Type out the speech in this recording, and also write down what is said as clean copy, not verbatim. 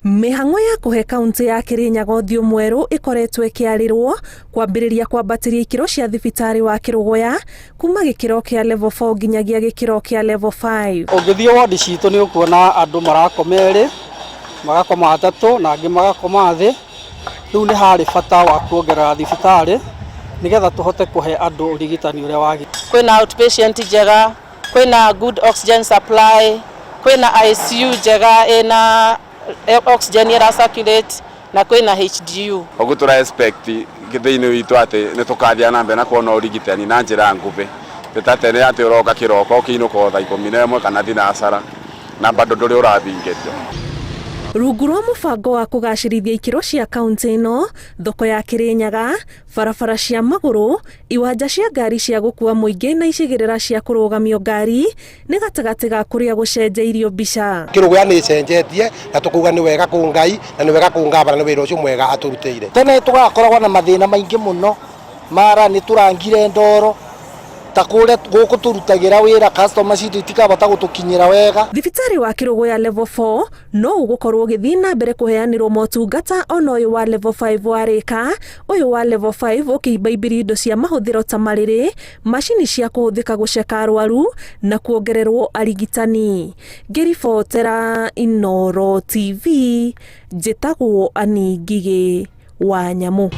Mihang'o ya kuhe kaunti ya Kirinyaga uthio mweru ikoretwe kiarirwo kwambiriria kwambatiria ikiro cia thibitari wa Kirugoya kuma gikiro kia level 4 nginyagia gikiro kia level 5. Ungithio wadi citu ni ukuona andu marakomeri magakoma atatu na angi magakoma thi. Riu ni hari bata wa kuongerera thibitari nigetha tuhote kuhe andu urigitani uria wagi. Kwina outpatient njega, kwina good oxygen supply, kwina ICU njega ina oxygen ira circulate na kwina HDU. Ogu tura expect githiini witu ati ni tukathia na mbere na kuona urigitani na njira nguvi. Bitatene ati uroka kiroko kiinuko thaa 11 kana thinacara na bado nduri urathingitio. Rungu rwa mubango wa kugacirithia ikiro cia kaunti ino, thoko ya Kirinyaga, barabara cia maguru, iwanja cia ngari cia gukua muingi na icigirira cia kurugamio ngari ni gatagati ga kuria gucenjeirio mbica. Kirugoya ni cenjetie na tukuga ni wega ku Ngai na ni wega ku ngabana ni wira ucio mwega aturutire. Tene tugakoragwa na mathina maingi muno, mara ni turangire ndoro takure guku turutagira wira customer citu itikabata gutukinyira wega. Thibitari wa Kirugoya level 4 no ugukorwo githina mbere kuheanirwo motungata ono uyu wa level 5 warika, uyu wa level 5 ukiibaibiri indo cia mahuthiro ta mariri, mashini cia kuhuthika guceka arwaru na kuongererwo arigitani. Ngiribotera Inooro TV, njitagwo Ani Ngigi wa Nyamu.